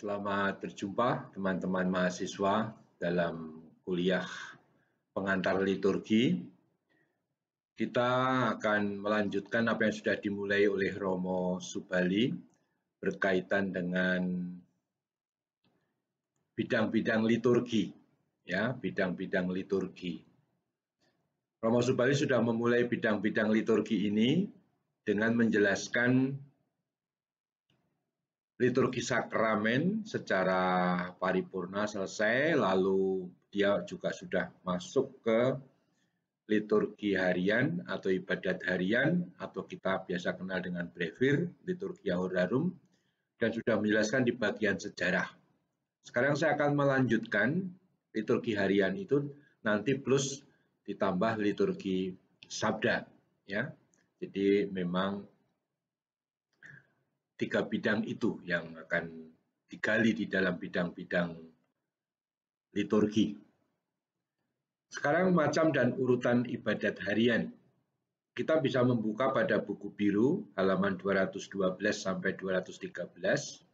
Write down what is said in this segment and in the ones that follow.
Selamat berjumpa teman-teman mahasiswa dalam kuliah pengantar liturgi. Kita akan melanjutkan apa yang sudah dimulai oleh Romo Subali berkaitan dengan bidang-bidang liturgi, ya, bidang-bidang liturgi. Romo Subali sudah memulai bidang-bidang liturgi ini dengan menjelaskan liturgi sakramen secara paripurna selesai, lalu dia juga sudah masuk ke liturgi harian atau ibadat harian atau kita biasa kenal dengan brevir, liturgia horarum, dan sudah menjelaskan di bagian sejarah. Sekarang saya akan melanjutkan liturgi harian itu nanti plus ditambah liturgi sabda, ya. Jadi memang 3 bidang itu yang akan digali di dalam bidang-bidang liturgi. Sekarang macam dan urutan ibadat harian. Kita bisa membuka pada buku biru halaman 212 sampai 213.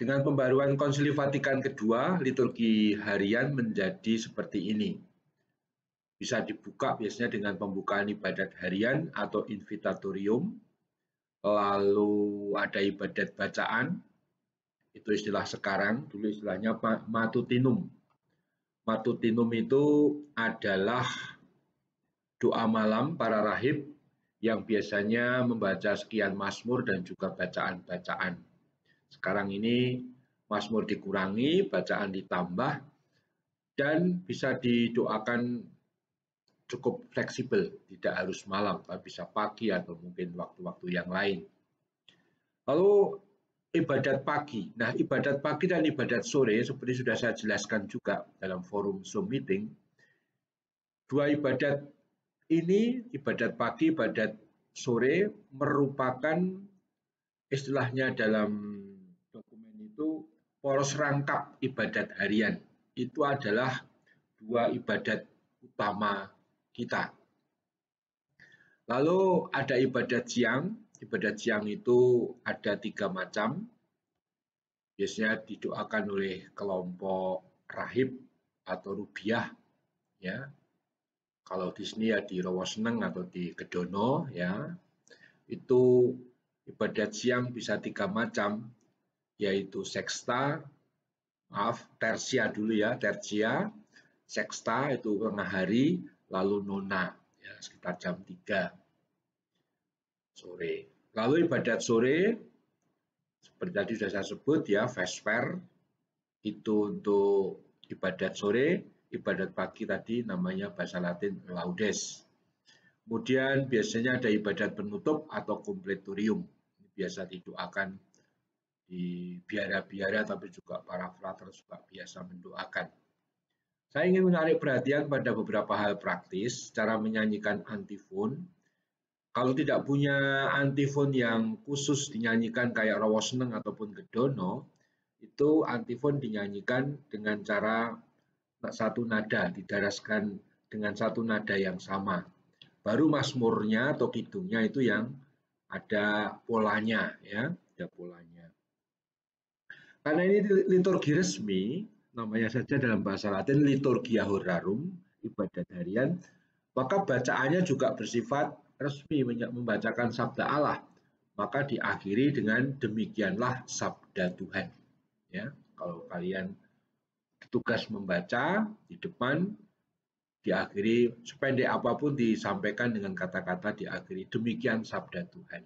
Dengan pembaruan Konsili Vatikan kedua, liturgi harian menjadi seperti ini. Bisa dibuka biasanya dengan pembukaan ibadat harian atau invitatorium. Lalu ada ibadat bacaan, itu istilah sekarang, dulu istilahnya matutinum. Matutinum itu adalah doa malam para rahib yang biasanya membaca sekian mazmur dan juga bacaan-bacaan. Sekarang ini mazmur dikurangi, bacaan ditambah, dan bisa didoakan cukup fleksibel, tidak harus malam, tapi bisa pagi atau mungkin waktu-waktu yang lain. Lalu ibadat pagi. Nah, ibadat pagi dan ibadat sore seperti sudah saya jelaskan juga dalam forum Zoom meeting. Dua ibadat ini, ibadat pagi, ibadat sore, merupakan istilahnya dalam dokumen itu poros rangkap ibadat harian. Itu adalah dua ibadat utama kita. Lalu ada ibadat siang. Ibadat siang itu ada 3 macam. Biasanya didoakan oleh kelompok rahib atau rubiah, ya. Kalau di sini ya di Rowoseneng atau di Kedono, ya. Itu ibadat siang bisa 3 macam, yaitu sexta, tertia dulu ya, tertia, sexta itu tengah hari, lalu nona, ya, sekitar jam 3 sore. Lalu ibadat sore, seperti tadi sudah saya sebut ya, vesper, itu untuk ibadat sore, ibadat pagi tadi namanya bahasa Latin laudes. Kemudian biasanya ada ibadat penutup atau completorium. Biasa didoakan di biara-biara, tapi juga para frater juga biasa mendoakan. Saya ingin menarik perhatian pada beberapa hal praktis, cara menyanyikan antifon. Kalau tidak punya antifon yang khusus dinyanyikan kayak Rowoseneng ataupun Kedono, itu antifon dinyanyikan dengan cara satu nada, didaraskan dengan satu nada yang sama. Baru mazmurnya atau kidungnya itu yang ada polanya, ya, ada polanya. Karena ini liturgi resmi, namanya saja dalam bahasa Latin liturgia horarum, ibadat harian, maka bacaannya juga bersifat resmi, membacakan sabda Allah. Maka diakhiri dengan demikianlah sabda Tuhan. Ya, kalau kalian tugas membaca di depan, diakhiri sependek apapun disampaikan dengan kata-kata diakhiri demikian sabda Tuhan.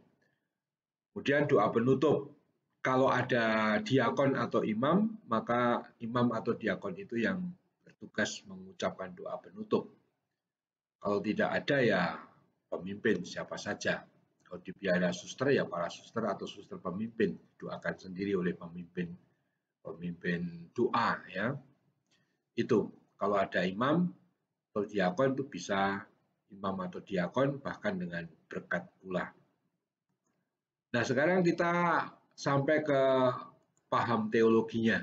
Kemudian doa penutup. Kalau ada diakon atau imam, maka imam atau diakon itu yang bertugas mengucapkan doa penutup. Kalau tidak ada ya pemimpin siapa saja. Kalau di biara suster ya para suster atau suster pemimpin, doakan sendiri oleh pemimpin doa, ya. Itu kalau ada imam atau diakon itu bisa imam atau diakon bahkan dengan berkat pula. Nah, sekarang kita sampai ke paham teologinya.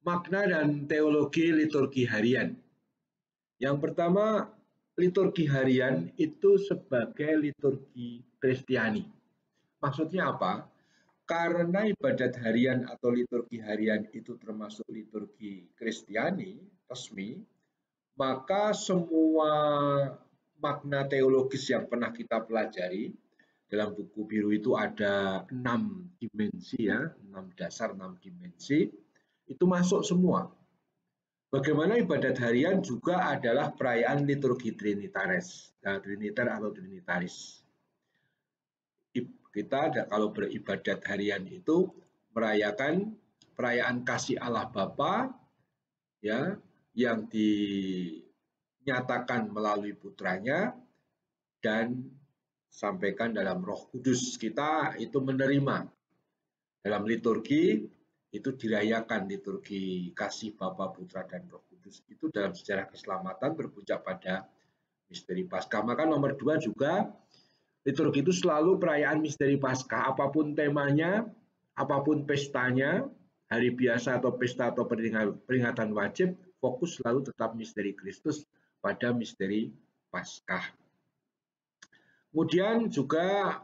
Makna dan teologi liturgi harian. Yang pertama, liturgi harian itu sebagai liturgi Kristiani. Maksudnya apa? Karena ibadat harian atau liturgi harian itu termasuk liturgi Kristiani resmi, maka semua makna teologis yang pernah kita pelajari dalam buku biru itu ada 6 dimensi ya, 6 dasar, 6 dimensi, itu masuk semua. Bagaimana ibadat harian juga adalah perayaan liturgi Trinitaris, Triniter atau Trinitaris. Kita kalau beribadat harian itu merayakan perayaan kasih Allah Bapa ya, yang dinyatakan melalui putranya dan sampaikan dalam Roh Kudus. Kita itu menerima dalam liturgi itu dirayakan liturgi kasih Bapa, Putra dan Roh Kudus. Itu dalam sejarah keselamatan berpuncak pada misteri Paskah. Maka nomor 2 juga liturgi itu selalu perayaan misteri Paskah. Apapun temanya, apapun pestanya, hari biasa atau pesta atau peringatan wajib, fokus selalu tetap misteri Kristus pada misteri Paskah. Kemudian juga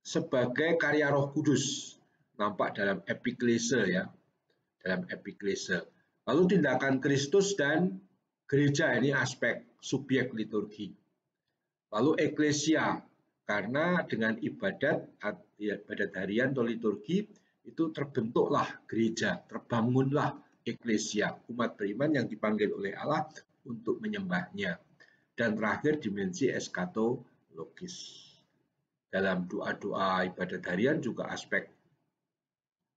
sebagai karya Roh Kudus, nampak dalam epiklese ya, dalam epiklese. Lalu tindakan Kristus dan gereja, ini aspek subjek liturgi. Lalu eklesia, karena dengan ibadat harian atau liturgi itu terbentuklah gereja, terbangunlah eklesia, umat beriman yang dipanggil oleh Allah untuk menyembahnya. Dan terakhir dimensi eskatologis. Dalam doa-doa ibadat harian juga aspek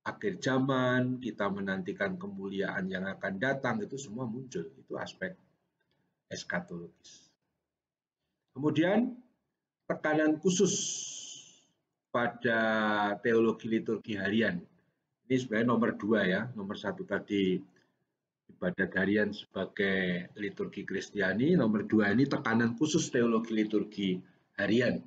akhir zaman, kita menantikan kemuliaan yang akan datang, itu semua muncul. Itu aspek eskatologis. Kemudian tekanan khusus pada teologi liturgi harian. Ini sebenarnya nomor 2 ya. Nomor 1 tadi ibadat harian sebagai liturgi Kristiani. Nomor 2 ini tekanan khusus teologi liturgi harian.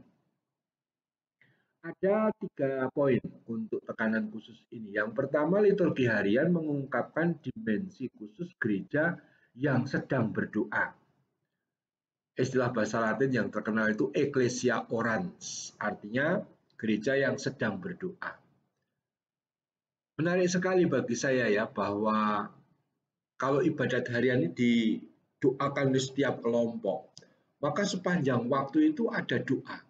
Ada 3 poin untuk tekanan khusus ini. Yang pertama, liturgi harian mengungkapkan dimensi khusus gereja yang sedang berdoa. Istilah bahasa Latin yang terkenal itu Ecclesia Orans, artinya gereja yang sedang berdoa. Menarik sekali bagi saya ya, bahwa kalau ibadat harian ini didoakan di setiap kelompok, maka sepanjang waktu itu ada doa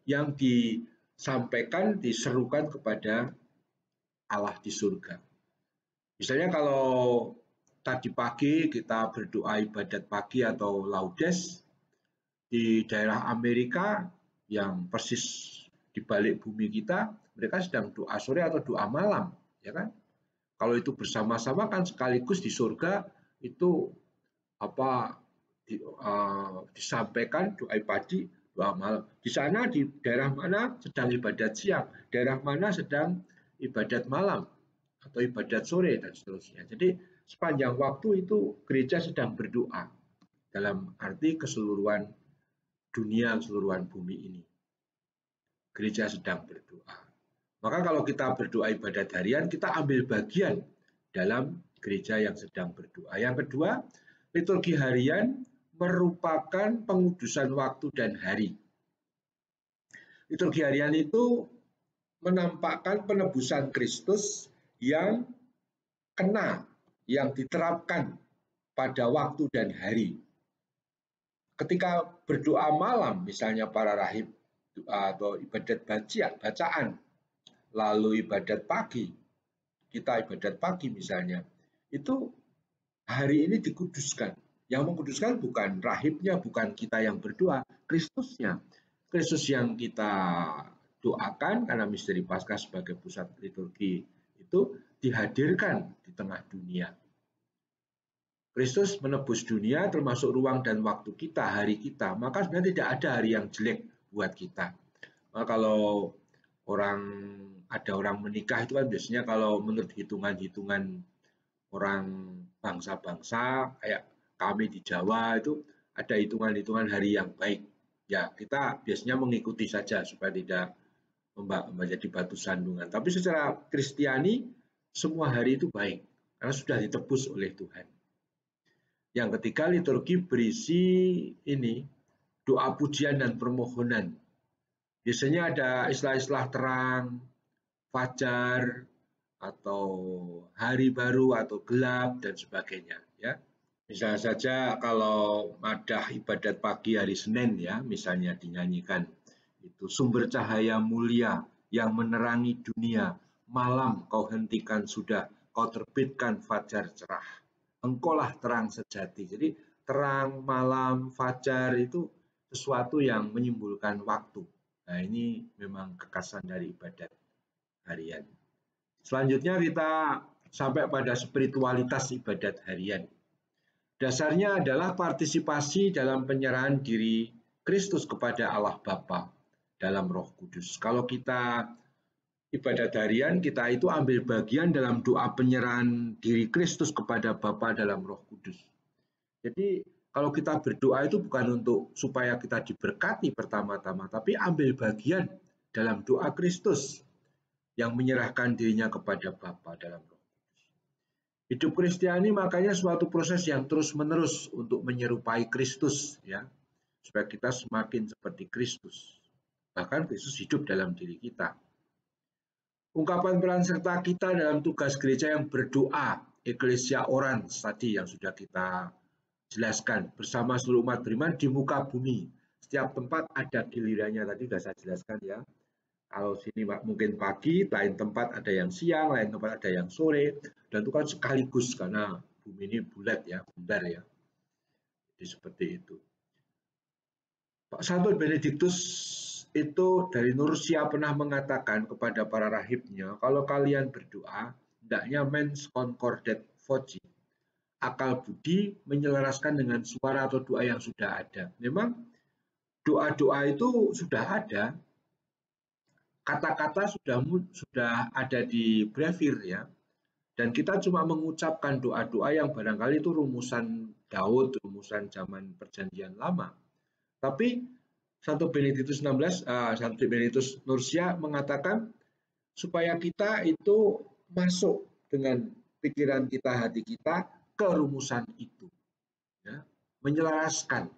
yang disampaikan, diserukan kepada Allah di surga. Misalnya kalau tadi pagi kita berdoa ibadat pagi atau laudes, di daerah Amerika yang persis di balik bumi kita, mereka sedang doa sore atau doa malam, ya kan? Kalau itu bersama-sama kan sekaligus di surga itu disampaikan doa pagi, doa malam. Di sana di daerah mana sedang ibadat siang, daerah mana sedang ibadat malam atau ibadat sore dan seterusnya. Jadi sepanjang waktu itu gereja sedang berdoa dalam arti keseluruhan dunia, keseluruhan bumi ini. Gereja sedang berdoa. Maka kalau kita berdoa ibadat harian, kita ambil bagian dalam gereja yang sedang berdoa. Yang kedua, liturgi harian merupakan pengudusan waktu dan hari. Liturgi harian itu menampakkan penebusan Kristus yang kena, yang diterapkan pada waktu dan hari. Ketika berdoa malam, misalnya para rahib atau ibadat bacaan, lalu ibadat pagi, kita ibadat pagi misalnya, itu hari ini dikuduskan. Yang mengkuduskan bukan rahibnya, bukan kita yang berdoa, Kristusnya. Kristus yang kita doakan karena misteri Paskah sebagai pusat liturgi itu dihadirkan di tengah dunia. Kristus menebus dunia termasuk ruang dan waktu kita, hari kita. Maka sebenarnya tidak ada hari yang jelek buat kita. Maka kalau ada orang menikah itu kan biasanya kalau menurut hitungan-hitungan orang bangsa-bangsa kayak kami di Jawa itu ada hitungan-hitungan hari yang baik. Ya, kita biasanya mengikuti saja supaya tidak menjadi batu sandungan. Tapi secara Kristiani semua hari itu baik karena sudah ditebus oleh Tuhan. Yang ketiga, liturgi berisi ini doa pujian dan permohonan. Biasanya ada istilah-istilah terang, fajar, atau hari baru atau gelap dan sebagainya ya. Misalnya saja kalau madah ibadat pagi hari Senin ya, misalnya dinyanyikan itu sumber cahaya mulia yang menerangi dunia, malam kau hentikan sudah, kau terbitkan fajar cerah. Engkaulah terang sejati. Jadi terang, malam, fajar itu sesuatu yang menyimbolkan waktu. Nah, ini memang kekasan dari ibadat harian. Selanjutnya kita sampai pada spiritualitas ibadat harian. Dasarnya adalah partisipasi dalam penyerahan diri Kristus kepada Allah Bapa dalam Roh Kudus. Kalau kita ibadat harian, kita itu ambil bagian dalam doa penyerahan diri Kristus kepada Bapa dalam Roh Kudus. Jadi kalau kita berdoa itu bukan untuk supaya kita diberkati pertama-tama, tapi ambil bagian dalam doa Kristus yang menyerahkan dirinya kepada Bapa dalam Roh. Hidup Kristiani makanya suatu proses yang terus-menerus untuk menyerupai Kristus ya, supaya kita semakin seperti Kristus. Bahkan Kristus hidup dalam diri kita. Ungkapan peran serta kita dalam tugas gereja yang berdoa, Ecclesia Orans tadi yang sudah kita jelaskan, bersama seluruh umat beriman di muka bumi. Setiap tempat ada gilirannya, tadi sudah saya jelaskan ya. Kalau sini mungkin pagi, lain tempat ada yang siang, lain tempat ada yang sore, dan itu kan sekaligus karena bumi ini bulat ya, bundar ya. Jadi seperti itu. Pak Santo Benediktus itu dari Nursia pernah mengatakan kepada para rahibnya, kalau kalian berdoa, hendaknya mens concordet voci, akal budi menyelaraskan dengan suara atau doa yang sudah ada. Memang doa-doa itu sudah ada, kata-kata sudah ada di brevir ya, dan kita cuma mengucapkan doa-doa yang barangkali itu rumusan Daud, rumusan zaman perjanjian lama. Tapi Santo Benediktus 16, Santo Benediktus Nursia mengatakan supaya kita itu masuk dengan pikiran kita, hati kita ke rumusan itu, ya, menyelaraskan.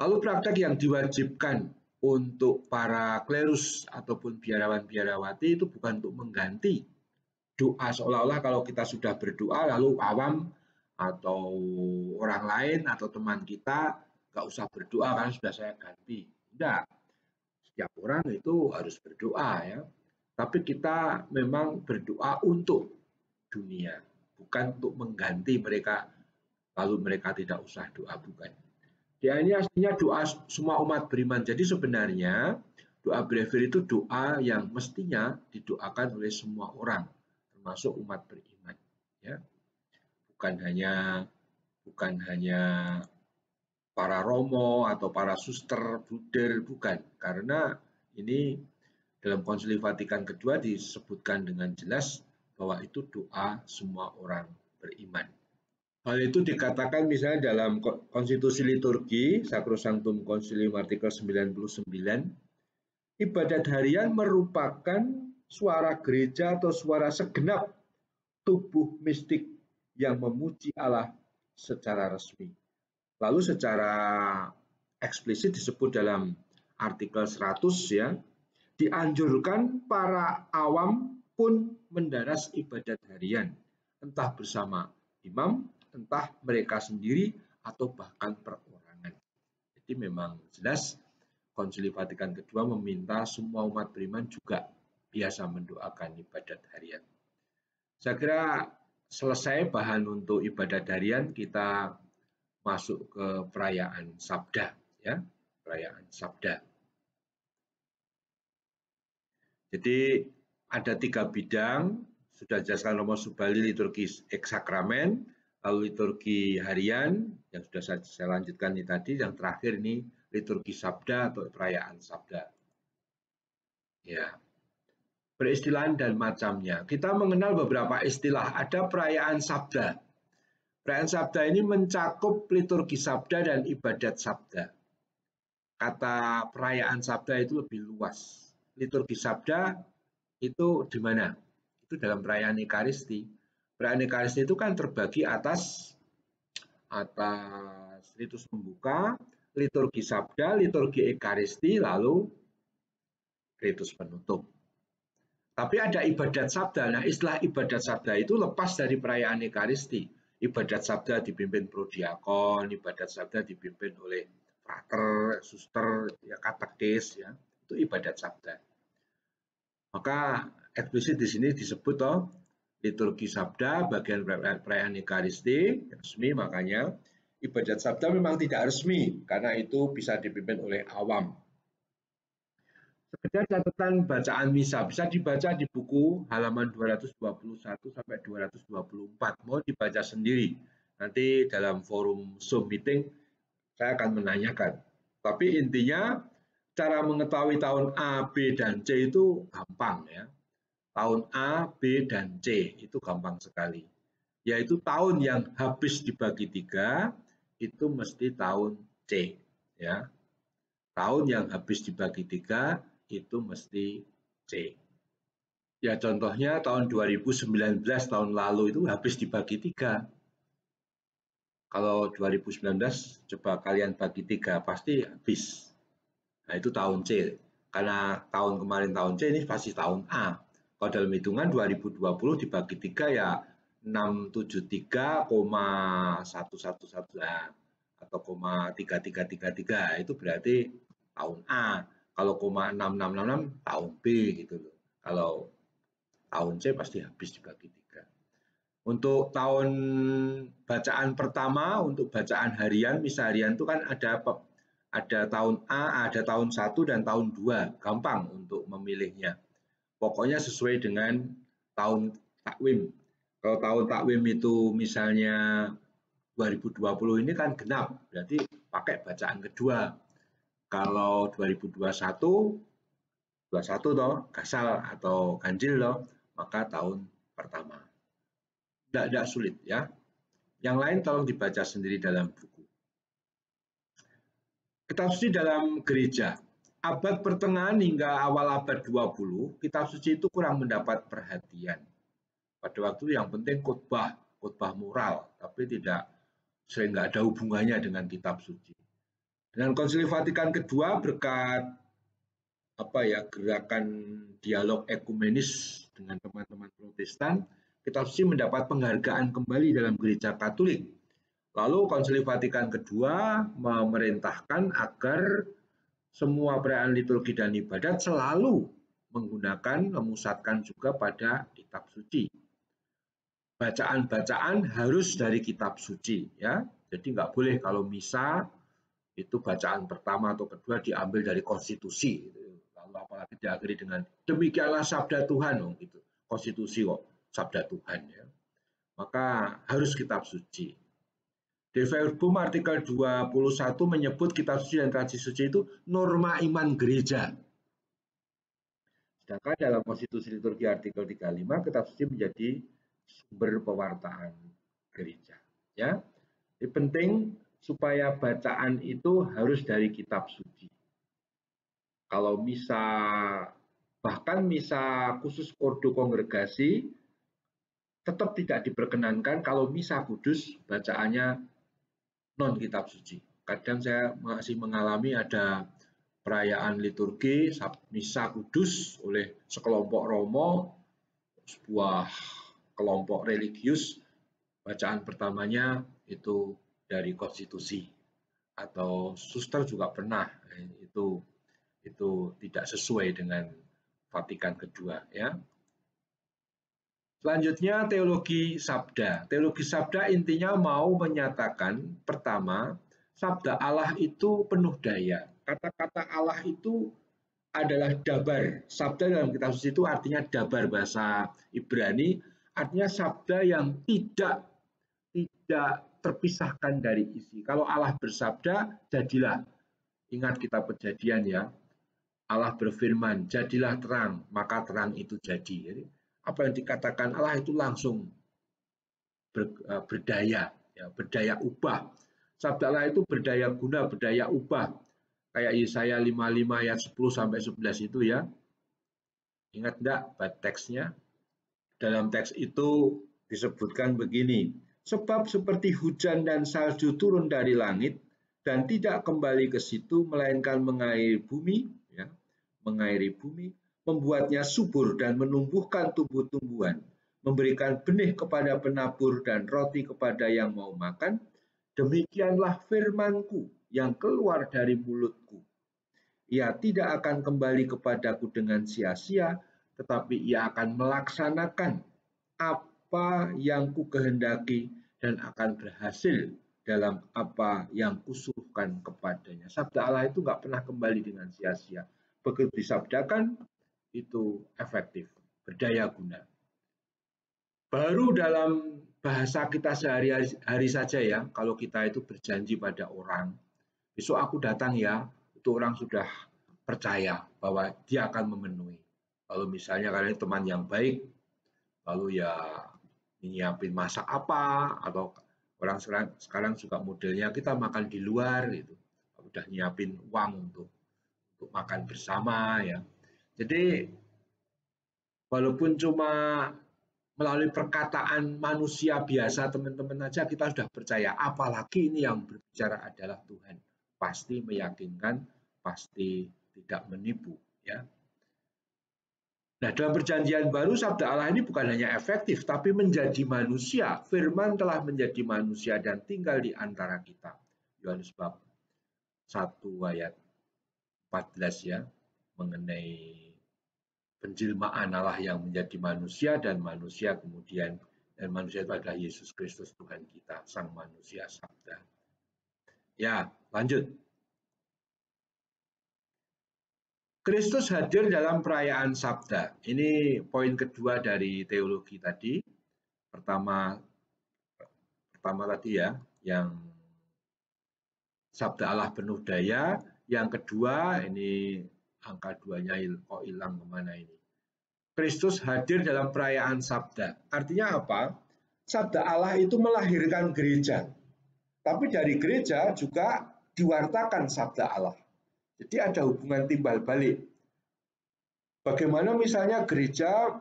Lalu praktek yang diwajibkan untuk para klerus ataupun biarawan-biarawati itu bukan untuk mengganti doa, seolah-olah kalau kita sudah berdoa lalu awam atau orang lain atau teman kita nggak usah berdoa karena sudah saya ganti. Tidak, setiap orang itu harus berdoa ya. Tapi kita memang berdoa untuk dunia, bukan untuk mengganti mereka lalu mereka tidak usah doa, bukan. Ya, ini aslinya doa semua umat beriman. Jadi sebenarnya doa brevir itu doa yang mestinya didoakan oleh semua orang, termasuk umat beriman. Ya, bukan hanya para romo atau para suster, bruder, bukan. Karena ini dalam Konsili Vatikan kedua disebutkan dengan jelas bahwa itu doa semua orang beriman. Hal itu dikatakan misalnya dalam konstitusi liturgi Sacrosanctum Concilium artikel 99, ibadat harian merupakan suara gereja atau suara segenap tubuh mistik yang memuji Allah secara resmi. Lalu secara eksplisit disebut dalam artikel 100 ya, dianjurkan para awam pun mendaras ibadat harian, entah bersama imam, entah mereka sendiri, atau bahkan perorangan. Jadi memang jelas Konsili Vatikan kedua meminta semua umat beriman juga biasa mendoakan ibadat harian. Saya kira selesai bahan untuk ibadat harian, kita masuk ke perayaan Sabda, ya, perayaan Sabda. Jadi ada 3 bidang, sudah dijelaskan Romo Subali, liturgi eksakramen, lalu liturgi harian, yang sudah saya lanjutkan ini tadi, yang terakhir ini liturgi Sabda atau perayaan Sabda. Ya, peristilahan dan macamnya. Kita mengenal beberapa istilah, ada perayaan Sabda. Perayaan Sabda ini mencakup liturgi Sabda dan ibadat Sabda. Kata perayaan Sabda itu lebih luas. Liturgi Sabda itu di mana? Itu dalam perayaan Ekaristi. Perayaan Ekaristi itu kan terbagi atas ritus pembuka, liturgi sabda, liturgi ekaristi, lalu ritus penutup. Tapi ada ibadat sabda. Nah, istilah ibadat sabda itu lepas dari perayaan ekaristi. Ibadat sabda dipimpin prodiakon, ibadat sabda dipimpin oleh frater, suster, ya katekis, ya itu ibadat sabda. Maka eksplisit di sini disebut liturgi sabda, bagian perayaan ekaristi resmi, makanya ibadat sabda memang tidak resmi karena itu bisa dipimpin oleh awam. Sekedar catatan bacaan misa bisa dibaca di buku halaman 221 sampai 224. Mau dibaca sendiri. Nanti dalam forum Zoom meeting saya akan menanyakan. Tapi intinya cara mengetahui tahun A, B, dan C itu gampang ya. Tahun A, B, dan C itu gampang sekali. Yaitu tahun yang habis dibagi 3 itu mesti tahun C ya. Tahun yang habis dibagi 3 itu mesti C. Ya contohnya tahun 2019 tahun lalu itu habis dibagi 3. Kalau 2019 coba kalian bagi 3 pasti habis. Nah itu tahun C. Karena tahun kemarin tahun C ini pasti tahun A. Kalau dalam hitungan 2020 dibagi 3 ya 673,111 atau 0,3333 itu berarti tahun A. Kalau 0,6666 tahun B gitu loh. Kalau tahun C pasti habis dibagi 3. Untuk tahun bacaan pertama, untuk bacaan harian, misa harian itu kan ada tahun A, ada tahun 1 dan tahun 2. Gampang untuk memilihnya. Pokoknya sesuai dengan tahun takwim. Kalau tahun takwim itu misalnya 2020 ini kan genap, berarti pakai bacaan kedua. Kalau 2021 toh gasal atau ganjil toh, maka tahun pertama. Tidak sulit ya. Yang lain tolong dibaca sendiri dalam buku. Kitab suci dalam gereja. Abad pertengahan hingga awal abad 20, kitab suci itu kurang mendapat perhatian. Pada waktu yang penting khotbah moral, tapi sering nggak ada hubungannya dengan kitab suci. Dengan Konsili Vatikan kedua berkat gerakan dialog ekumenis dengan teman-teman Protestan, kitab suci mendapat penghargaan kembali dalam gereja Katolik. Lalu Konsili Vatikan kedua memerintahkan agar semua perayaan liturgi dan ibadat selalu memusatkan juga pada kitab suci. Bacaan-bacaan harus dari kitab suci ya. Jadi nggak boleh kalau misa itu bacaan pertama atau kedua diambil dari konstitusi. Lalu apalagi diakhiri dengan demikianlah sabda Tuhan gitu. Konstitusi kok sabda Tuhan ya. Maka harus kitab suci. De Verbum artikel 21 menyebut kitab suci dan tradisi suci itu norma iman gereja. Sedangkan dalam konstitusi liturgi artikel 35 kitab suci menjadi sumber pewartaan gereja. Ya, ini penting supaya bacaan itu harus dari kitab suci. Kalau bahkan misa khusus ordo kongregasi tetap tidak diperkenankan kalau misa kudus bacaannya non kitab suci. Kadang saya masih mengalami ada perayaan liturgi misa kudus oleh sekelompok romo, sebuah kelompok religius, bacaan pertamanya itu dari konstitusi atau suster juga pernah itu tidak sesuai dengan Vatikan kedua ya. Selanjutnya teologi sabda. Teologi sabda intinya mau menyatakan pertama, sabda Allah itu penuh daya. Kata-kata Allah itu adalah dabar. Sabda dalam kitab suci itu artinya dabar bahasa Ibrani, artinya sabda yang tidak terpisahkan dari isi. Kalau Allah bersabda, jadilah. Ingat kitab Kejadian ya. Allah berfirman, jadilah terang, maka terang itu jadi. Jadi apa yang dikatakan Allah itu langsung berdaya, ya, berdaya ubah. Sabda Allah itu berdaya guna, berdaya ubah. Kayak Yesaya 55 ayat 10 sampai 11 itu ya. Ingat enggak teksnya? Dalam teks itu disebutkan begini, sebab seperti hujan dan salju turun dari langit dan tidak kembali ke situ, melainkan mengairi bumi, ya, mengairi bumi, membuatnya subur dan menumbuhkan tumbuh-tumbuhan, memberikan benih kepada penabur dan roti kepada yang mau makan. Demikianlah firman-Ku yang keluar dari mulut-Ku. Ia tidak akan kembali kepadaku dengan sia-sia, tetapi ia akan melaksanakan apa yang Ku kehendaki dan akan berhasil dalam apa yang kusuruhkan kepadanya. Sabda Allah itu nggak pernah kembali dengan sia-sia. Begitu disabdakan, itu efektif, berdaya guna. Baru dalam bahasa kita sehari-hari saja ya, kalau kita itu berjanji pada orang, besok aku datang ya, itu orang sudah percaya bahwa dia akan memenuhi. Kalau misalnya kalian teman yang baik, lalu ya nyiapin masak apa, atau orang sekarang juga modelnya kita makan di luar gitu, udah nyiapin uang untuk makan bersama ya. Jadi walaupun cuma melalui perkataan manusia biasa teman-teman aja kita sudah percaya, apalagi ini yang berbicara adalah Tuhan, pasti meyakinkan, pasti tidak menipu ya. Nah, dalam perjanjian baru sabda Allah ini bukan hanya efektif tapi menjadi manusia. Firman telah menjadi manusia dan tinggal di antara kita. Yohanes bab 1 ayat 14 ya, mengenai penjelmaan Allah yang menjadi manusia dan manusia kemudian, dan manusia itu adalah Yesus Kristus Tuhan kita, sang manusia sabda. Ya, lanjut. Kristus hadir dalam perayaan sabda. Ini poin kedua dari teologi tadi. Pertama tadi ya, yang sabda Allah penuh daya. Yang kedua, ini angka 2-nya kok hilang kemana ini. Kristus hadir dalam perayaan sabda. Artinya apa? Sabda Allah itu melahirkan gereja. Tapi dari gereja juga diwartakan sabda Allah. Jadi ada hubungan timbal balik. Bagaimana misalnya gereja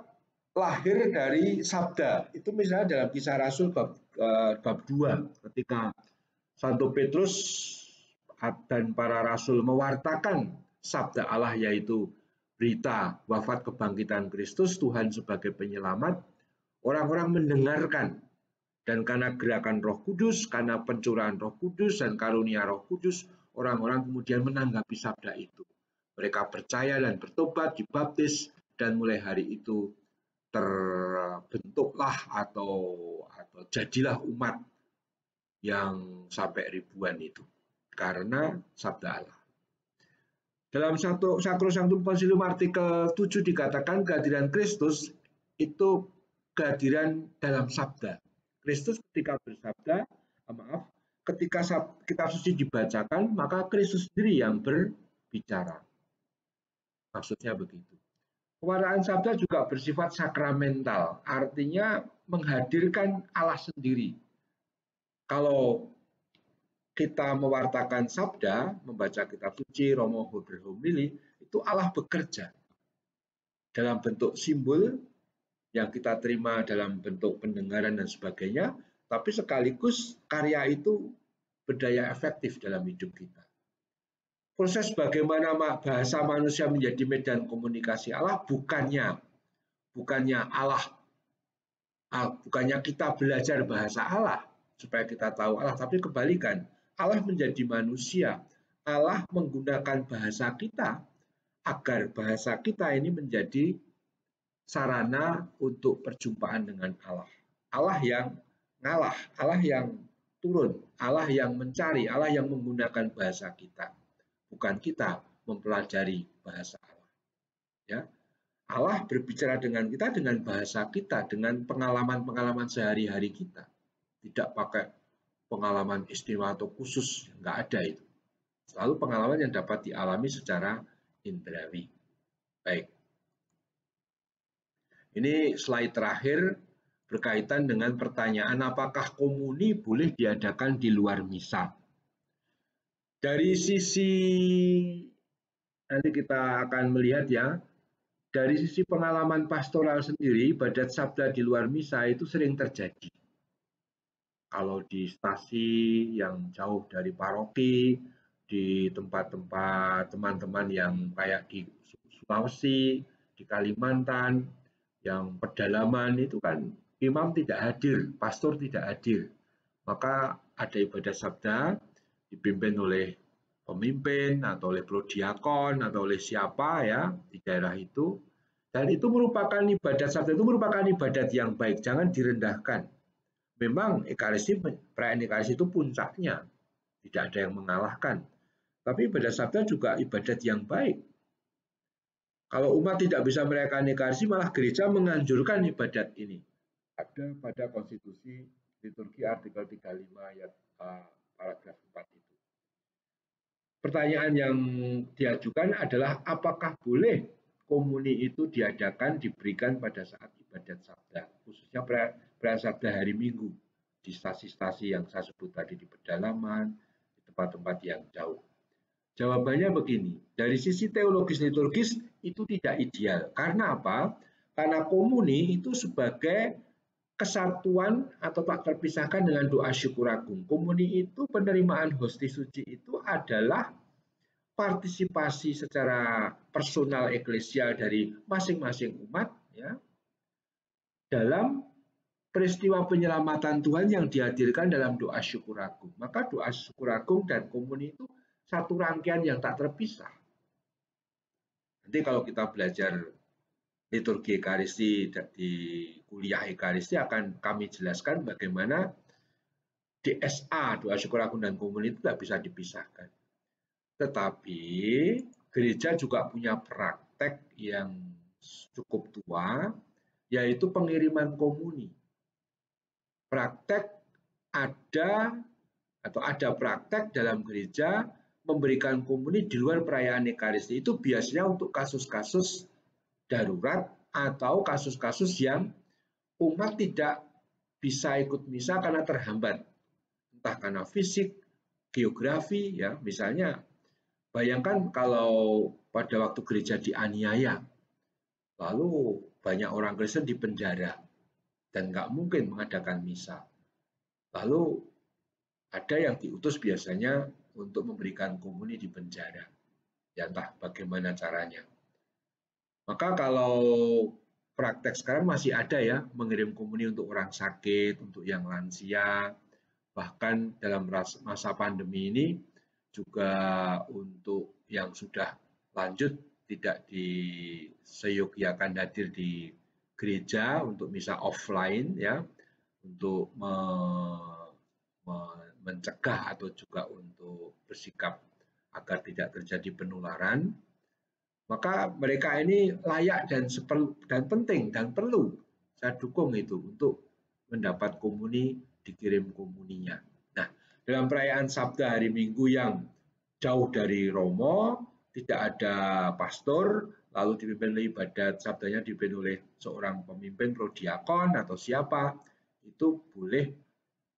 lahir dari sabda. Itu misalnya dalam Kisah Rasul bab 2 ketika Santo Petrus dan para rasul mewartakan sabda Allah, yaitu berita wafat kebangkitan Kristus, Tuhan sebagai penyelamat. Orang-orang mendengarkan, dan karena gerakan Roh Kudus, karena pencurahan Roh Kudus dan karunia Roh Kudus, orang-orang kemudian menanggapi sabda itu. Mereka percaya dan bertobat, dibaptis, dan mulai hari itu terbentuklah atau jadilah umat yang sampai ribuan itu karena sabda Allah. Dalam Sacrosanctum Concilium artikel 7 dikatakan kehadiran Kristus itu kehadiran dalam sabda. Kristus ketika bersabda, ketika kitab suci dibacakan, maka Kristus sendiri yang berbicara. Maksudnya begitu. Pewartaan sabda juga bersifat sakramental, artinya menghadirkan Allah sendiri. Kalau kita mewartakan sabda, membaca kitab suci, Romo berhomili, itu Allah bekerja dalam bentuk simbol yang kita terima dalam bentuk pendengaran dan sebagainya, tapi sekaligus karya itu berdaya efektif dalam hidup kita. Proses bagaimana bahasa manusia menjadi medan komunikasi Allah bukannya kita belajar bahasa Allah supaya kita tahu Allah, tapi kebalikan. Allah menjadi manusia. Allah menggunakan bahasa kita agar bahasa kita ini menjadi sarana untuk perjumpaan dengan Allah. Allah yang ngalah, Allah yang turun, Allah yang mencari, Allah yang menggunakan bahasa kita. Bukan kita mempelajari bahasa Allah. Ya. Allah berbicara dengan kita dengan bahasa kita, dengan pengalaman-pengalaman sehari-hari kita. Tidak pakai pengalaman istimewa atau khusus, nggak ada itu. Selalu pengalaman yang dapat dialami secara indrawi. Baik. Ini slide terakhir berkaitan dengan pertanyaan apakah komuni boleh diadakan di luar misa. Dari sisi, nanti kita akan melihat ya, dari sisi pengalaman pastoral sendiri, ibadat sabda di luar misa itu sering terjadi. kalau di stasi yang jauh dari paroki, di tempat-tempat teman-teman yang kayak di Sulawesi, di Kalimantan, yang pedalaman itu kan imam tidak hadir, pastor tidak hadir. Maka ada ibadah sabda dipimpin oleh pemimpin atau oleh prodiakon atau oleh siapa ya di daerah itu. Dan itu merupakan ibadat sabda, itu merupakan ibadat yang baik, jangan direndahkan. Memang Ekaristi, perayaan Ekaristi itu puncaknya, tidak ada yang mengalahkan. Tapi ibadat sabda juga ibadat yang baik. Kalau umat tidak bisa merayakan Ekaristi, malah gereja menganjurkan ibadat ini. Ada pada konstitusi liturgi artikel 35 ayat paragraf 4 itu. Pertanyaan yang diajukan adalah apakah boleh komuni itu diadakan, diberikan pada saat ibadat sabda, khususnya perayaan sabda hari Minggu, di stasi-stasi yang saya sebut tadi, di pedalaman, di tempat-tempat yang jauh. Jawabannya begini, dari sisi teologis liturgis itu tidak ideal. Karena apa? Karena komuni itu sebagai kesatuan atau tak terpisahkan dengan doa syukur agung. Komuni itu, penerimaan hosti suci itu adalah partisipasi secara personal eklesial dari masing-masing umat ya, dalam peristiwa penyelamatan Tuhan yang dihadirkan dalam doa syukur agung. Maka doa syukur agung dan komuni itu satu rangkaian yang tak terpisah. Nanti kalau kita belajar liturgi Ekaristi di kuliah Ekaristi akan kami jelaskan bagaimana DSA, doa syukur agung dan komuni itu tidak bisa dipisahkan. Tetapi gereja juga punya praktek yang cukup tua, yaitu pengiriman komuni. Praktek ada praktek dalam gereja memberikan komuni di luar perayaan Ekaristi. Itu biasanya untuk kasus-kasus darurat atau kasus-kasus yang umat tidak bisa ikut misa karena terhambat, entah karena fisik, geografi, ya misalnya. Bayangkan kalau pada waktu gereja dianiaya, lalu banyak orang Kristen di penjara dan nggak mungkin mengadakan misa. Lalu ada yang diutus biasanya untuk memberikan komuni di penjara. Ya entah bagaimana caranya. Maka kalau praktek sekarang masih ada ya, mengirim komuni untuk orang sakit, untuk yang lansia, bahkan dalam masa pandemi ini juga untuk yang sudah lanjut tidak diseyogyakan hadir di gereja untuk misa offline ya, untuk mencegah atau juga untuk bersikap agar tidak terjadi penularan. Maka mereka ini layak dan penting dan perlu saya dukung itu untuk mendapat komuni, dikirim komuninya. Nah, dalam perayaan Sabda hari Minggu yang jauh dari Romo, tidak ada pastor, lalu dipimpin oleh ibadat sabdanya dipimpin oleh seorang pemimpin prodiakon atau siapa, itu boleh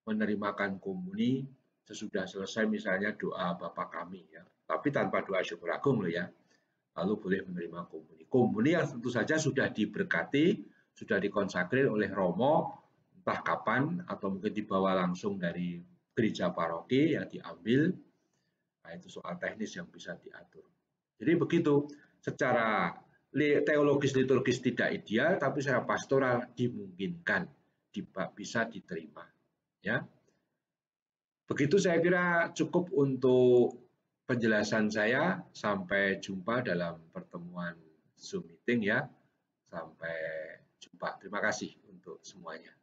menerimakan komuni sesudah selesai misalnya doa Bapa Kami ya. Tapi tanpa doa syukur agung loh ya. Lalu boleh menerima komuni. Komuni yang tentu saja sudah diberkati, sudah dikonsakrir oleh Romo, entah kapan, atau mungkin dibawa langsung dari gereja paroki yang diambil. Nah, itu soal teknis yang bisa diatur. Jadi begitu, secara teologis liturgis tidak ideal, tapi secara pastoral dimungkinkan, bisa diterima. Ya, begitu saya kira cukup untuk penjelasan saya. Sampai jumpa dalam pertemuan Zoom meeting ya. Sampai jumpa. Terima kasih untuk semuanya.